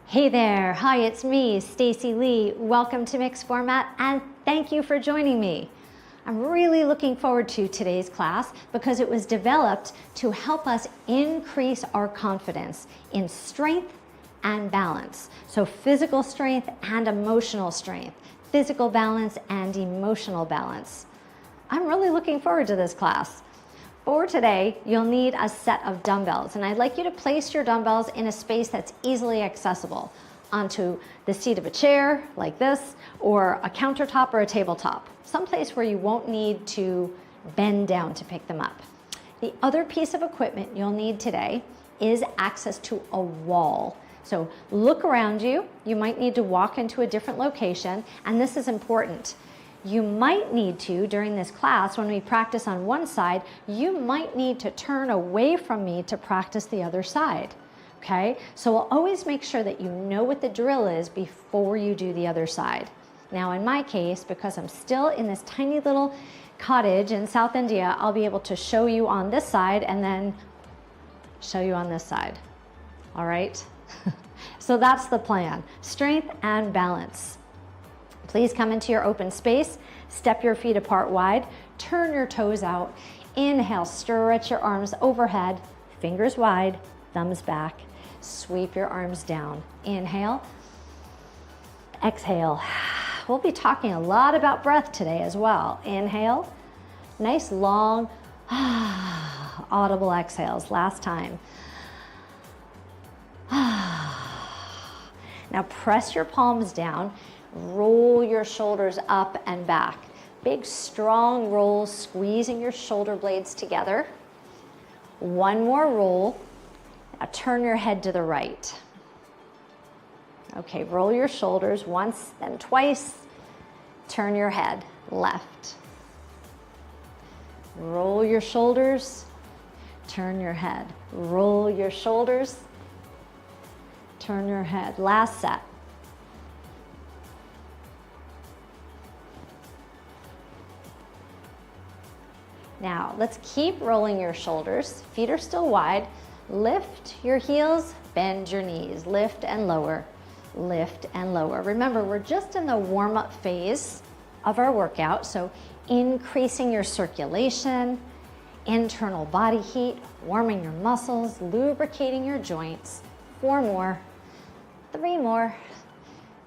Hey there, hi, it's me, Stacey Lei. Welcome to Mixed Format and thank you for joining me. I'm really looking forward to today's class because it was developed to help us increase our confidence in strength and balance. So physical strength and emotional strength, physical balance and emotional balance. I'm really looking forward to this class. For today, you'll need a set of dumbbells, and I'd like you to place your dumbbells in a space that's easily accessible onto the seat of a chair like this, or a countertop or a tabletop, someplace where you won't need to bend down to pick them up. The other piece of equipment you'll need today is access to a wall. So look around you. You might need to walk into a different location, and this is important. You might need to, during this class, when we practice on one side, you might need to turn away from me to practice the other side, okay? So we'll always make sure that you know what the drill is before you do the other side. Now in my case, because I'm still in this tiny little cottage in South India, I'll be able to show you on this side and then show you on this side, all right? So that's the plan, strength and balance. Please come into your open space, step your feet apart wide, turn your toes out, inhale, stretch your arms overhead, fingers wide, thumbs back, sweep your arms down. Inhale, exhale. We'll be talking a lot about breath today as well. Inhale, nice long, audible exhales. Last time. Now press your palms down. Roll your shoulders up and back. Big, strong rolls, squeezing your shoulder blades together. One more roll. Now turn your head to the right. Okay, roll your shoulders once, then twice. Turn your head left. Roll your shoulders. Turn your head. Roll your shoulders. Turn your head. Last set. Now, let's keep rolling your shoulders. Feet are still wide. Lift your heels, bend your knees. Lift and lower, lift and lower. Remember, we're just in the warm-up phase of our workout, so increasing your circulation, internal body heat, warming your muscles, lubricating your joints. 4 more, 3 more,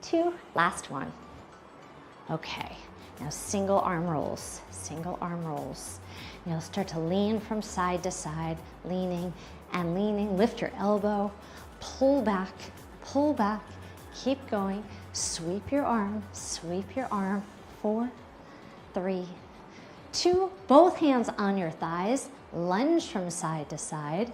2, last one. Okay, now single arm rolls, single arm rolls. You'll start to lean from side to side, leaning and leaning. Lift your elbow, pull back, keep going. Sweep your arm, sweep your arm. 4, 3, 2, both hands on your thighs, lunge from side to side.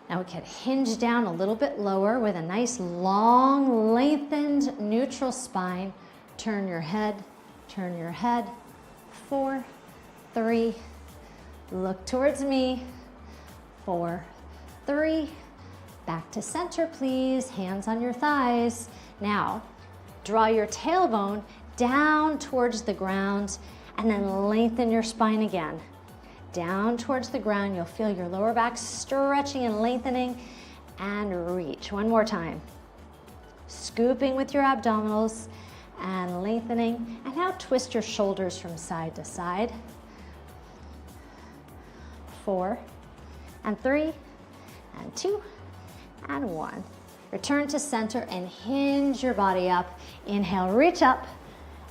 Now we can hinge down a little bit lower with a nice long, lengthened neutral spine. Turn your head, turn your head. 4, 3, look towards me. 4, 3, back to center, please. Hands on your thighs. Now, draw your tailbone down towards the ground and then lengthen your spine again. Down towards the ground, you'll feel your lower back stretching and lengthening, and reach. One more time. Scooping with your abdominals and lengthening, and now twist your shoulders from side to side. 4, and 3, and 2, and 1. Return to center and hinge your body up. Inhale, reach up.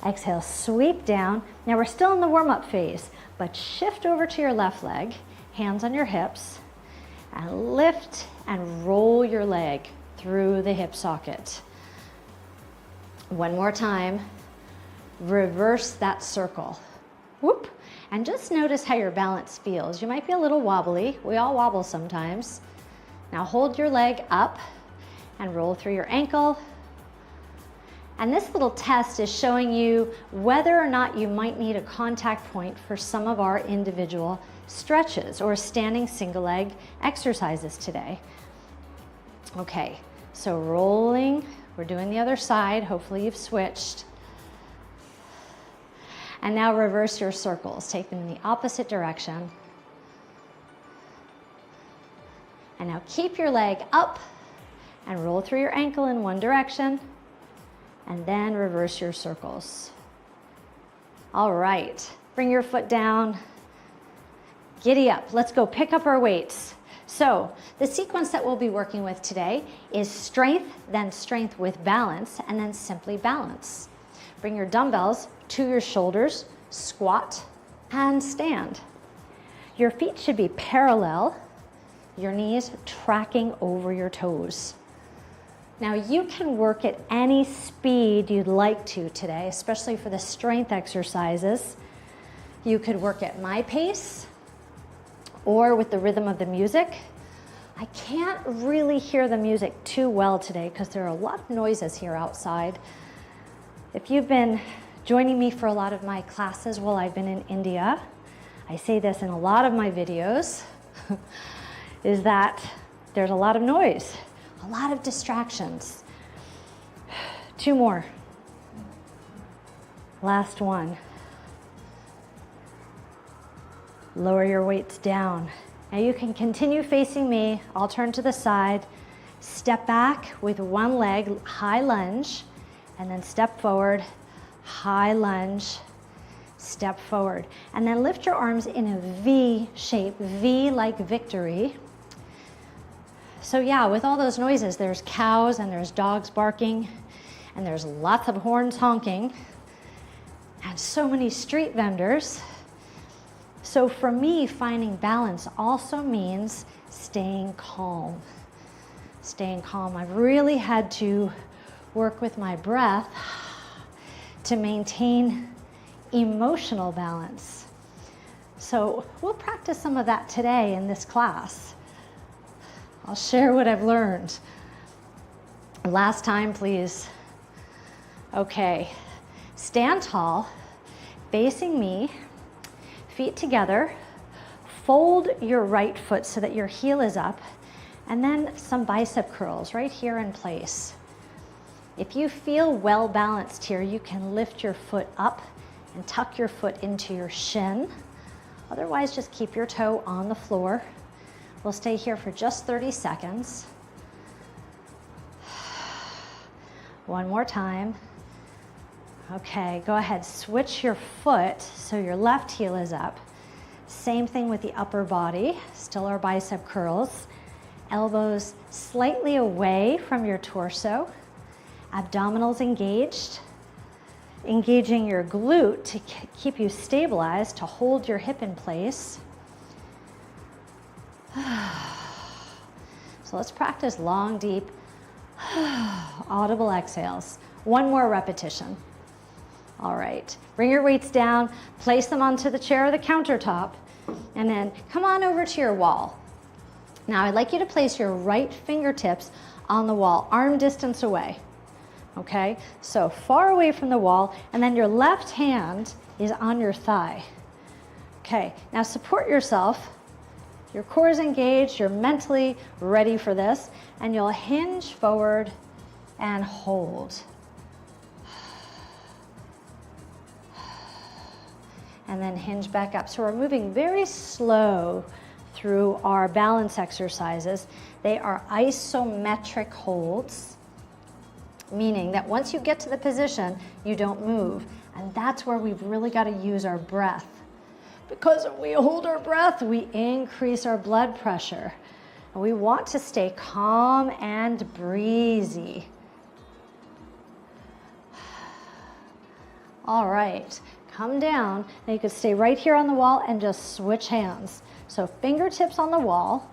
Exhale, sweep down. Now we're still in the warm-up phase, but shift over to your left leg, hands on your hips, and lift and roll your leg through the hip socket. One more time. Reverse that circle. Whoop. And just notice how your balance feels. You might be a little wobbly. We all wobble sometimes. Now hold your leg up and roll through your ankle. And this little test is showing you whether or not you might need a contact point for some of our individual stretches or standing single leg exercises today. Okay, so rolling. We're doing the other side. Hopefully you've switched. And now reverse your circles. Take them in the opposite direction. And now keep your leg up and roll through your ankle in one direction, and then reverse your circles. All right, bring your foot down, giddy up. Let's go pick up our weights. So the sequence that we'll be working with today is strength, then strength with balance, and then simply balance. Bring your dumbbells to your shoulders, squat, and stand. Your feet should be parallel, your knees tracking over your toes. Now you can work at any speed you'd like to today, especially for the strength exercises. You could work at my pace or with the rhythm of the music. I can't really hear the music too well today because there are a lot of noises here outside. If you've been joining me for a lot of my classes while I've been in India, I say this in a lot of my videos, is that there's a lot of noise, a lot of distractions. 2 more. Last one. Lower your weights down. Now you can continue facing me. I'll turn to the side. Step back with one leg, high lunge, and then step forward, high lunge, step forward. And then lift your arms in a V shape, V like victory. So yeah, with all those noises, there's cows and there's dogs barking and there's lots of horns honking and so many street vendors. So for me, finding balance also means staying calm. Staying calm. I've really had to work with my breath to maintain emotional balance. So we'll practice some of that today in this class. I'll share what I've learned. Last time, please. Okay, stand tall, facing me, feet together. Fold your right foot so that your heel is up, and then some bicep curls right here in place. If you feel well balanced here, you can lift your foot up and tuck your foot into your shin. Otherwise, just keep your toe on the floor. We'll stay here for just 30 seconds. One more time. Okay, go ahead, switch your foot so your left heel is up. Same thing with the upper body, still our bicep curls. Elbows slightly away from your torso. Abdominals engaged. Engaging your glute to keep you stabilized, to hold your hip in place. So let's practice long, deep, audible exhales. One more repetition. All right, bring your weights down, place them onto the chair or the countertop, and then come on over to your wall. Now I'd like you to place your right fingertips on the wall, arm distance away. Okay, so far away from the wall, and then your left hand is on your thigh. Okay, now support yourself. Your core is engaged, you're mentally ready for this, and you'll hinge forward and hold. And then hinge back up. So we're moving very slow through our balance exercises. They are isometric holds, meaning that once you get to the position, you don't move. And that's where we've really got to use our breath. Because when we hold our breath, we increase our blood pressure. And we want to stay calm and breezy. All right, come down. Now you could stay right here on the wall and just switch hands. So fingertips on the wall,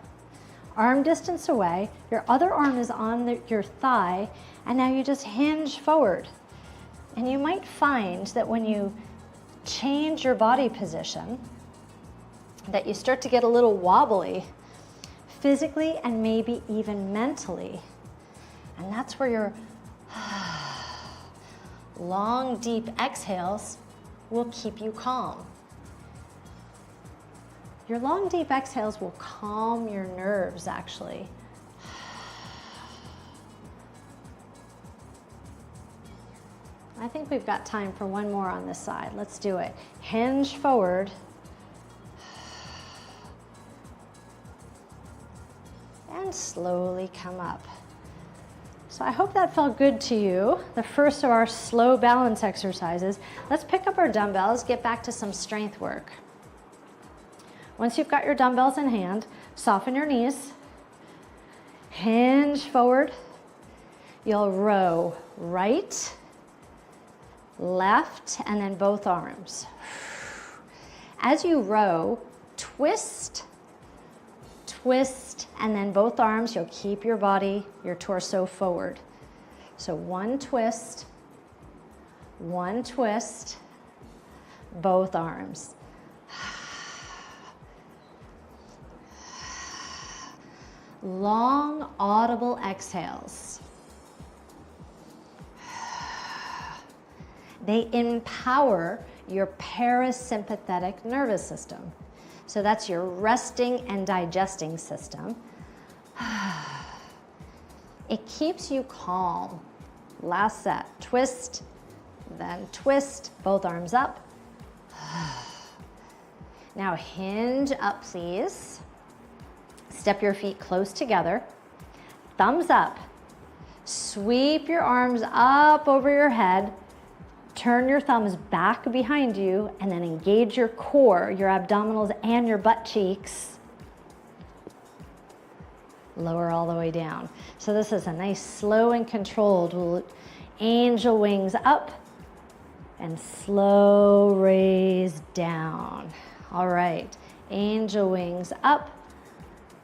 arm distance away, your other arm is on your thigh, and now you just hinge forward. And you might find that when you change your body position, that you start to get a little wobbly physically and maybe even mentally. And that's where your long, deep exhales will keep you calm. Your long, deep exhales will calm your nerves, actually. I think we've got time for one more on this side. Let's do it. Hinge forward. And slowly come up. So I hope that felt good to you. The first of our slow balance exercises. Let's pick up our dumbbells, get back to some strength work. Once you've got your dumbbells in hand, soften your knees, hinge forward. You'll row right, left, and then both arms. As you row, twist, twist, and then both arms, you'll keep your body, your torso forward. So one twist, both arms. Long, audible exhales. They empower your parasympathetic nervous system. So that's your resting and digesting system. It keeps you calm. Last set, twist, then twist, both arms up. Now hinge up, please. Step your feet close together. Thumbs up. Sweep your arms up over your head. Turn your thumbs back behind you and then engage your core, your abdominals and your butt cheeks. Lower all the way down. So this is a nice slow and controlled angel wings up and slow raise down. All right, angel wings up.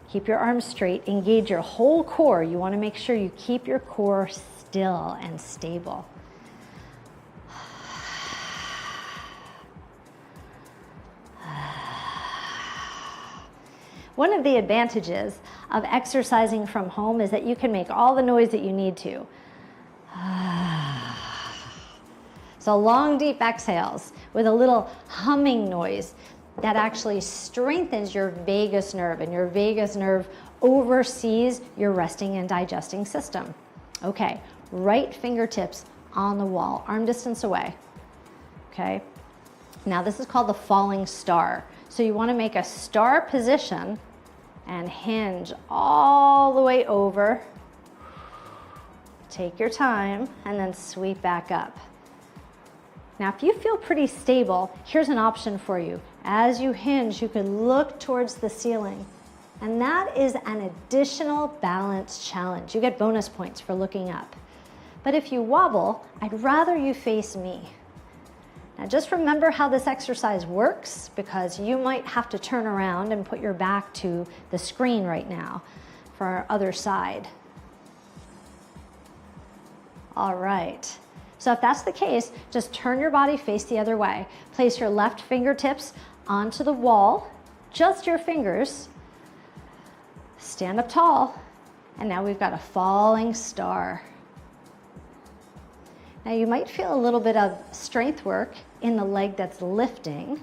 Keep your arms straight, engage your whole core. You want to make sure you keep your core still and stable. One of the advantages of exercising from home is that you can make all the noise that you need to. So long, deep exhales with a little humming noise that actually strengthens your vagus nerve, and your vagus nerve oversees your resting and digesting system. Okay, right fingertips on the wall, arm distance away. Okay, now this is called the falling star. So you want to make a star position and hinge all the way over. Take your time and then sweep back up. Now, if you feel pretty stable, here's an option for you. As you hinge, you can look towards the ceiling. And that is an additional balance challenge. You get bonus points for looking up. But if you wobble, I'd rather you face me. Now just remember how this exercise works, because you might have to turn around and put your back to the screen right now for our other side. All right. So if that's the case, just turn your body, face the other way. Place your left fingertips onto the wall, just your fingers. Stand up tall. And now we've got a falling star. Now you might feel a little bit of strength work in the leg that's lifting.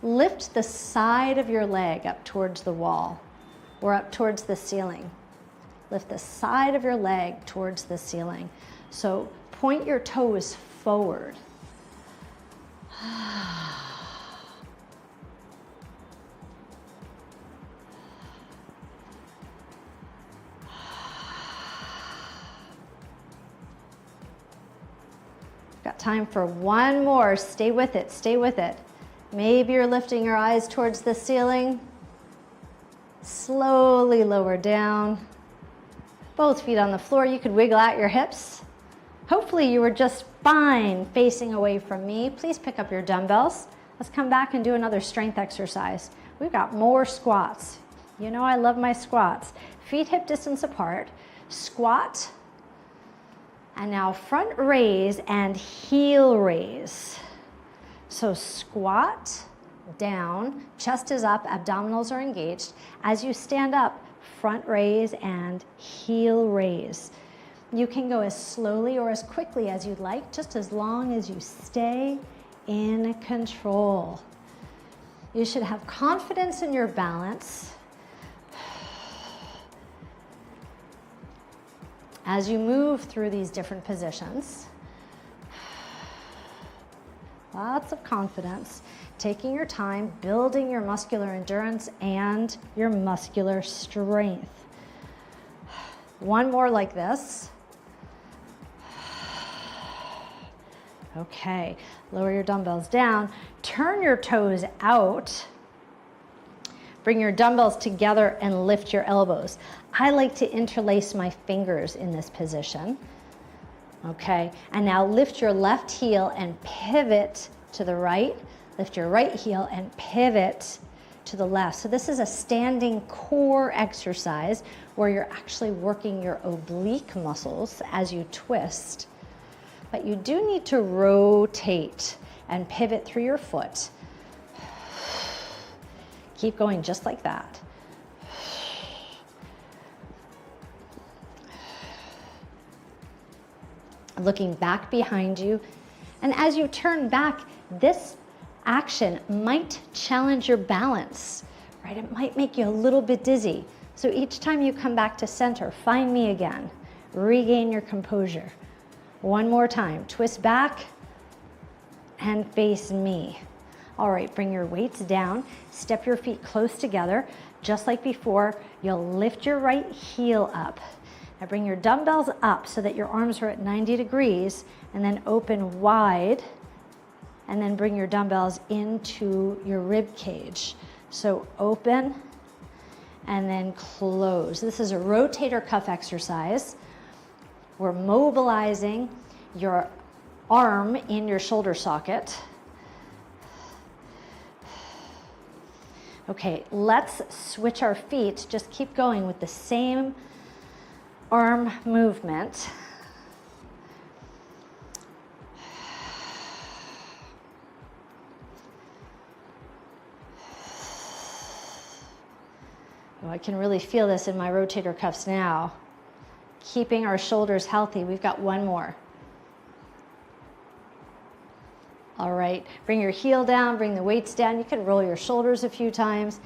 Lift the side of your leg up towards the wall or up towards the ceiling. Lift the side of your leg towards the ceiling. So point your toes forward. Got time for one more. Stay with it, stay with it. Maybe you're lifting your eyes towards the ceiling. Slowly lower down. Both feet on the floor. You could wiggle out your hips. Hopefully you were just fine facing away from me. Please pick up your dumbbells. Let's come back and do another strength exercise. We've got more squats. You know I love my squats. Feet hip distance apart. Squat. And now front raise and heel raise. So squat, down, chest is up, abdominals are engaged. As you stand up, front raise and heel raise. You can go as slowly or as quickly as you'd like, just as long as you stay in control. You should have confidence in your balance. As you move through these different positions, Lots of confidence, taking your time, building your muscular endurance and your muscular strength. One more like this. Okay, lower your dumbbells down, turn your toes out, bring your dumbbells together and lift your elbows. I like to interlace my fingers in this position. Okay, and now lift your left heel and pivot to the right. Lift your right heel and pivot to the left. So this is a standing core exercise where you're actually working your oblique muscles as you twist. But you do need to rotate and pivot through your foot. Keep going just like that. Looking back behind you. And as you turn back, this action might challenge your balance, right? It might make you a little bit dizzy. So each time you come back to center, find me again. Regain your composure. One more time. Twist back and face me. All right, bring your weights down. Step your feet close together. Just like before, you'll lift your right heel up. Now bring your dumbbells up so that your arms are at 90 degrees and then open wide and then bring your dumbbells into your rib cage. So open and then close. This is a rotator cuff exercise. We're mobilizing your arm in your shoulder socket. Okay, let's switch our feet. Just keep going with the same arm movement. Oh, I can really feel this in my rotator cuffs now. Keeping our shoulders healthy. We've got one more. All right, bring your heel down, bring the weights down. You can roll your shoulders a few times.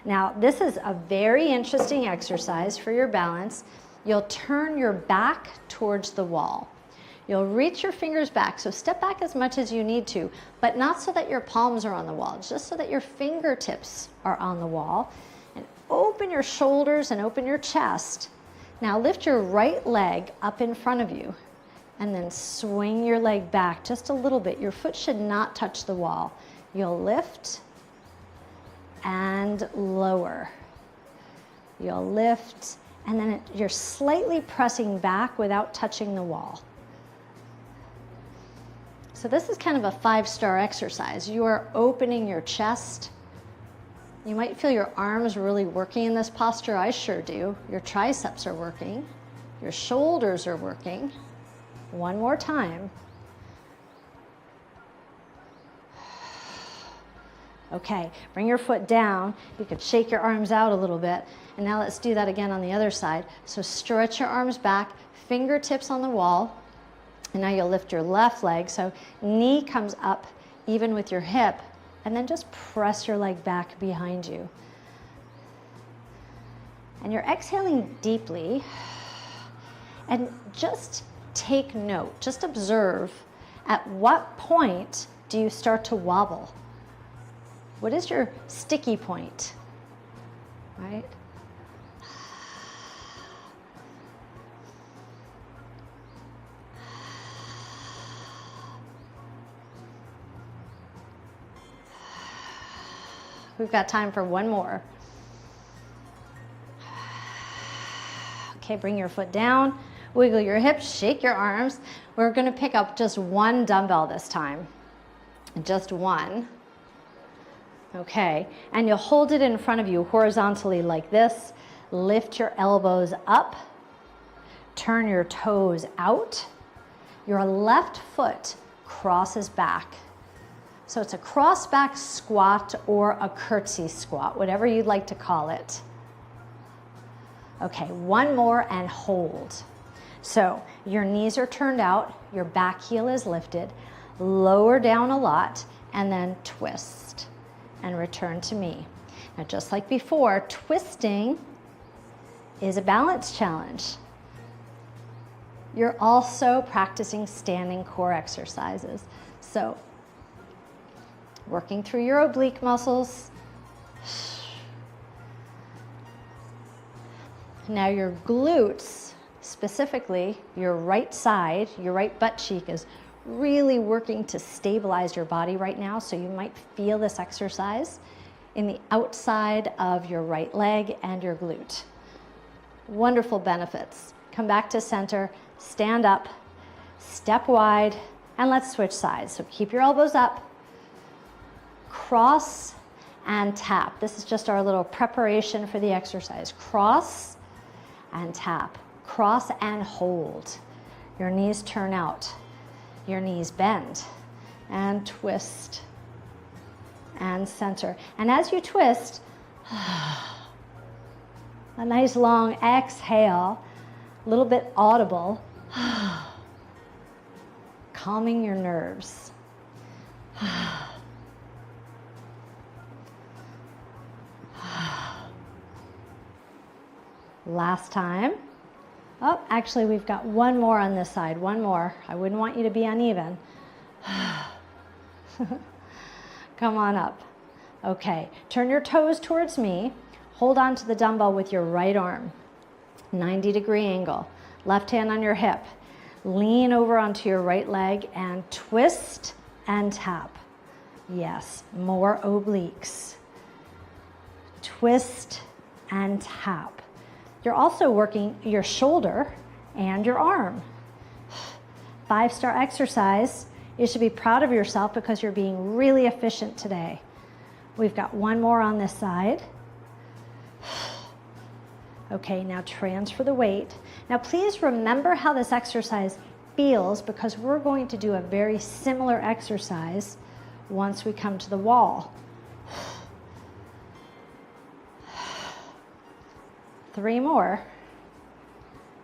Now, this is a very interesting exercise for your balance. You'll turn your back towards the wall. You'll reach your fingers back, so step back as much as you need to, but not so that your palms are on the wall, just so that your fingertips are on the wall. And open your shoulders and open your chest. Now lift your right leg up in front of you and then swing your leg back just a little bit. Your foot should not touch the wall. You'll lift and lower. You'll lift and then you're slightly pressing back without touching the wall. So this is kind of a 5-star exercise. You are opening your chest. You might feel your arms really working in this posture. I sure do. Your triceps are working. Your shoulders are working. One more time. Okay, bring your foot down. You could shake your arms out a little bit. And now let's do that again on the other side. So stretch your arms back, fingertips on the wall. And now you'll lift your left leg. So knee comes up even with your hip. And then just press your leg back behind you. And you're exhaling deeply. And just take note, just observe at what point do you start to wobble? What is your sticky point, right? We've got time for one more. Okay, bring your foot down, wiggle your hips, shake your arms. We're gonna pick up just one dumbbell this time, just one. Okay, and you'll hold it in front of you horizontally like this. Lift your elbows up, turn your toes out. Your left foot crosses back. So it's a cross back squat or a curtsy squat, whatever you'd like to call it. Okay, one more and hold. So your knees are turned out, your back heel is lifted, lower down a lot, and then twist and return to me. Now, just like before, twisting is a balance challenge. You're also practicing standing core exercises. So working through your oblique muscles. Now your glutes, specifically your right side, your right butt cheek is really working to stabilize your body right now, so you might feel this exercise in the outside of your right leg and your glute. Wonderful benefits. Come back to center, stand up, step wide, and let's switch sides. So keep your elbows up, cross and tap. This is just our little preparation for the exercise. Cross and tap, cross and hold. Your knees turn out, your knees bend, and twist and center. And as you twist, a nice long exhale, a little bit audible, calming your nerves. Last time. Oh, actually, we've got one more on this side. One more. I wouldn't want you to be uneven. Come on up. Okay, turn your toes towards me. Hold on to the dumbbell with your right arm. 90-degree angle. Left hand on your hip. Lean over onto your right leg and twist and tap. Yes, more obliques. Twist and tap. You're also working your shoulder and your arm. 5-star exercise. You should be proud of yourself because you're being really efficient today. We've got one more on this side. Okay, now transfer the weight. Now please remember how this exercise feels, because we're going to do a very similar exercise once we come to the wall. 3 more,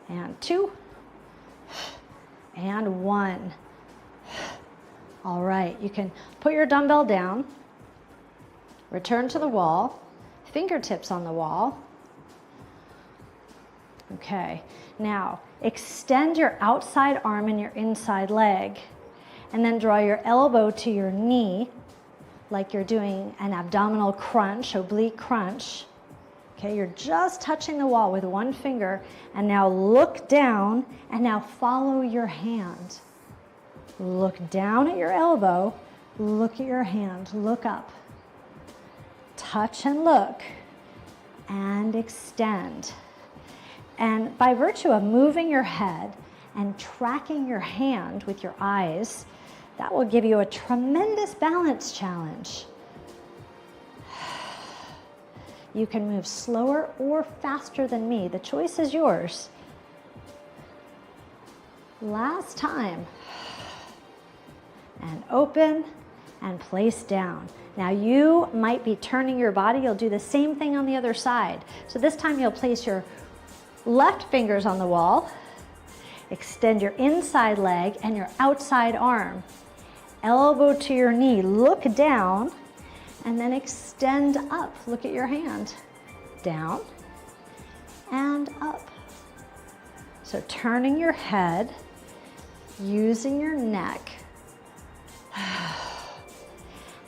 and 2, and 1. All right, you can put your dumbbell down, return to the wall, fingertips on the wall. Okay, now extend your outside arm and your inside leg, and then draw your elbow to your knee like you're doing an abdominal crunch, oblique crunch. Okay, you're just touching the wall with one finger, and now look down, and now follow your hand. Look down at your elbow, look at your hand, look up. Touch and look, and extend. And by virtue of moving your head and tracking your hand with your eyes, that will give you a tremendous balance challenge. You can move slower or faster than me. The choice is yours. Last time. And open and place down. Now you might be turning your body. You'll do the same thing on the other side. So this time you'll place your left fingers on the wall. Extend your inside leg and your outside arm. Elbow to your knee. Look down. And then extend up. Look at your hand. Down and up. So turning your head, using your neck.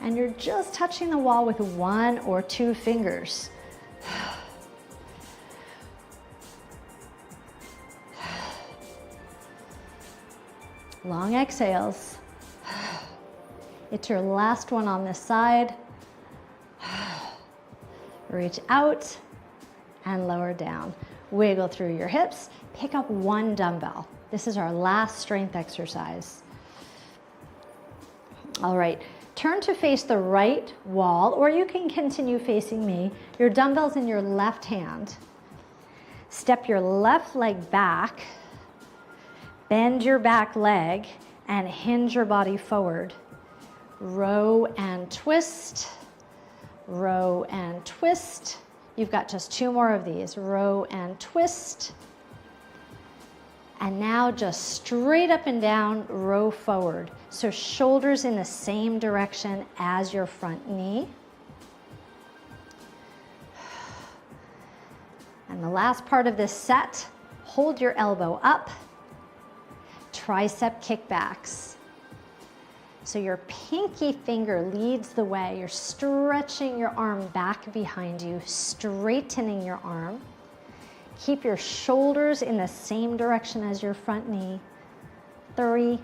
And you're just touching the wall with 1 or 2 fingers. Long exhales. It's your last one on this side. Reach out and lower down. Wiggle through your hips. Pick up 1 dumbbell. This is our last strength exercise. All right, turn to face the right wall, or you can continue facing me. Your dumbbell's in your left hand. Step your left leg back. Bend your back leg and hinge your body forward. Row and twist. Row and twist. You've got just 2 more of these. Row and twist. And now just straight up and down, row forward. So shoulders in the same direction as your front knee. And the last part of this set, hold your elbow up. Tricep kickbacks. So your pinky finger leads the way. You're stretching your arm back behind you, straightening your arm. Keep your shoulders in the same direction as your front knee. 3,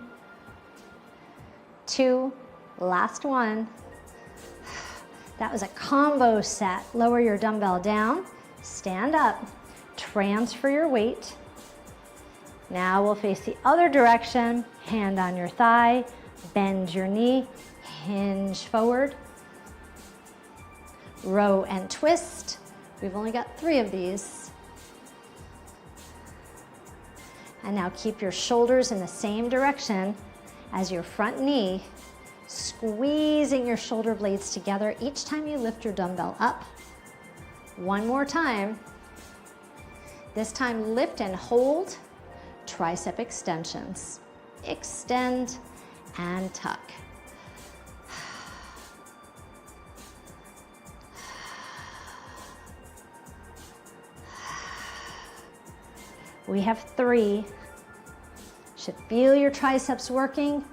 2, last one. That was a combo set. Lower your dumbbell down, stand up, transfer your weight. Now we'll face the other direction, hand on your thigh, bend your knee, hinge forward, row and twist. We've only got 3 of these. And now keep your shoulders in the same direction as your front knee, squeezing your shoulder blades together each time you lift your dumbbell up. One more time. This time lift and hold, tricep extensions. Extend and tuck. We have 3. Should feel your triceps working,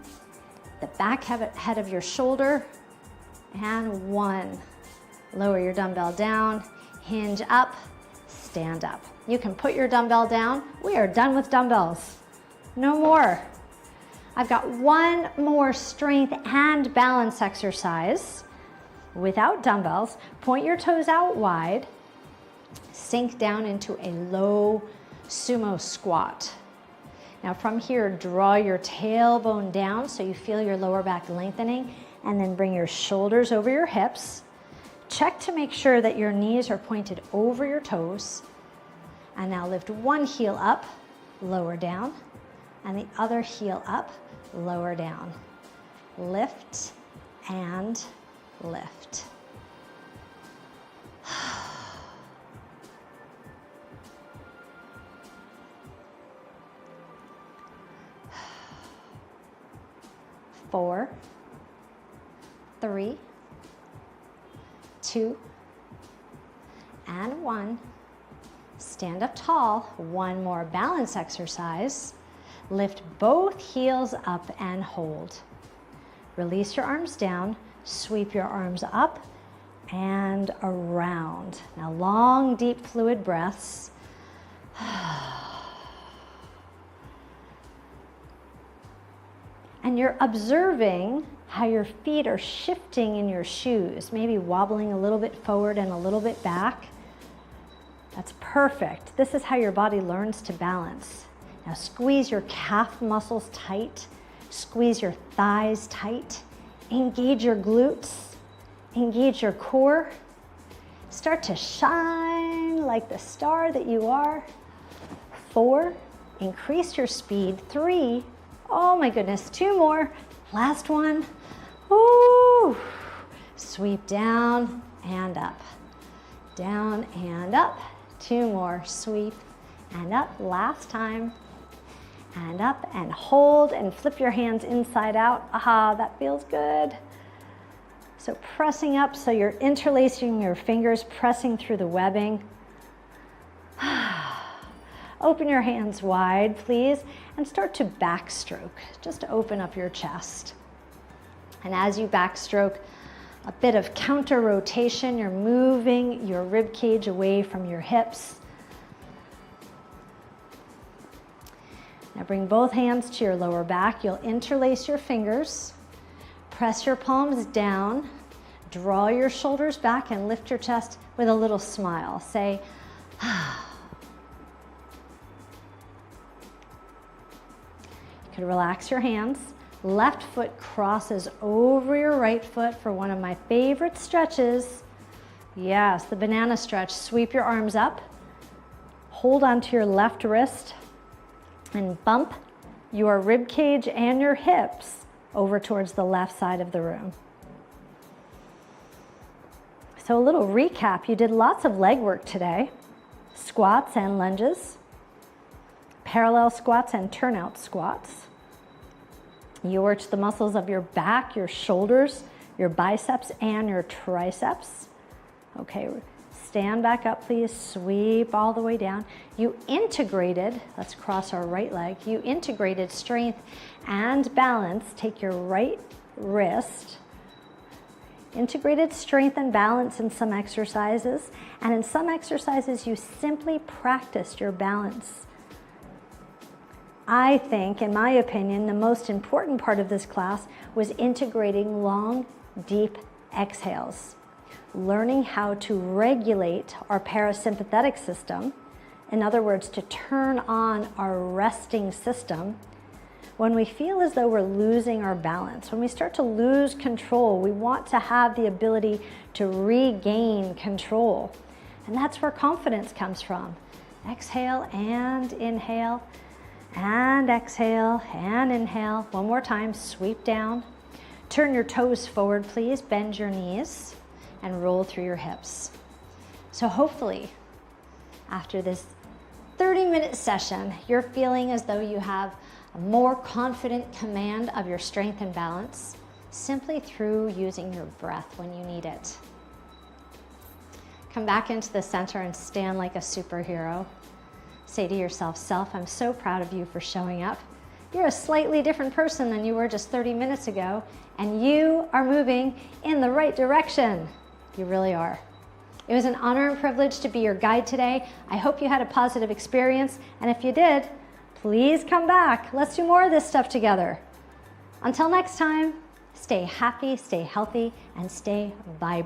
the back head of your shoulder, and 1. Lower your dumbbell down, hinge up, stand up. You can put your dumbbell down. We are done with dumbbells. No more. I've got 1 more strength and balance exercise without dumbbells. Point your toes out wide, sink down into a low sumo squat. Now from here, draw your tailbone down so you feel your lower back lengthening, and then bring your shoulders over your hips. Check to make sure that your knees are pointed over your toes. And now lift one heel up, lower down, and the other heel up, lower down. Lift and lift. Four, 3, 2, and 1. Stand up tall. 1 more balance exercise. Lift both heels up and hold. Release your arms down. Sweep your arms up and around. Now long, deep, fluid breaths. And you're observing how your feet are shifting in your shoes, maybe wobbling a little bit forward and a little bit back. That's perfect. This is how your body learns to balance. Now squeeze your calf muscles tight, squeeze your thighs tight, engage your glutes, engage your core. Start to shine like the star that you are. 4, increase your speed. 3, oh my goodness, 2 more. Last one. Ooh. Sweep down and up. Down and up. 2 more. Sweep and up. Last time. And up and hold and flip your hands inside out. Aha, that feels good. So pressing up, so you're interlacing your fingers, pressing through the webbing. Open your hands wide, please, and start to backstroke, just to open up your chest. And as you backstroke, a bit of counter rotation, you're moving your rib cage away from your hips. Now bring both hands to your lower back. You'll interlace your fingers, press your palms down, draw your shoulders back, and lift your chest with a little smile. Say, ah. You can relax your hands. Left foot crosses over your right foot for one of my favorite stretches. Yes, the banana stretch. Sweep your arms up. Hold onto your left wrist and bump your rib cage and your hips over towards the left side of the room. So a little recap. You did lots of leg work today. Squats and lunges. Parallel squats and turnout squats. You worked the muscles of your back, your shoulders, your biceps, and your triceps. Okay, stand back up, please. Sweep all the way down. You integrated, let's cross our right leg. You integrated strength and balance. Take your right wrist. Integrated strength and balance in some exercises, and in some exercises you simply practiced your balance. I think, in my opinion, the most important part of this class was integrating long, deep exhales, learning how to regulate our parasympathetic system, in other words, to turn on our resting system when we feel as though we're losing our balance. When we start to lose control, we want to have the ability to regain control. And that's where confidence comes from. Exhale and inhale, and exhale and inhale. One more time, sweep down. Turn your toes forward, please. Bend your knees and roll through your hips. So hopefully, after this 30-minute session, you're feeling as though you have a more confident command of your strength and balance simply through using your breath when you need it. Come back into the center and stand like a superhero. Say to yourself, self, I'm so proud of you for showing up. You're a slightly different person than you were just 30 minutes ago, and you are moving in the right direction. You really are. It was an honor and privilege to be your guide today. I hope you had a positive experience, and if you did, please come back. Let's do more of this stuff together. Until next time, stay happy, stay healthy, and stay vibrant.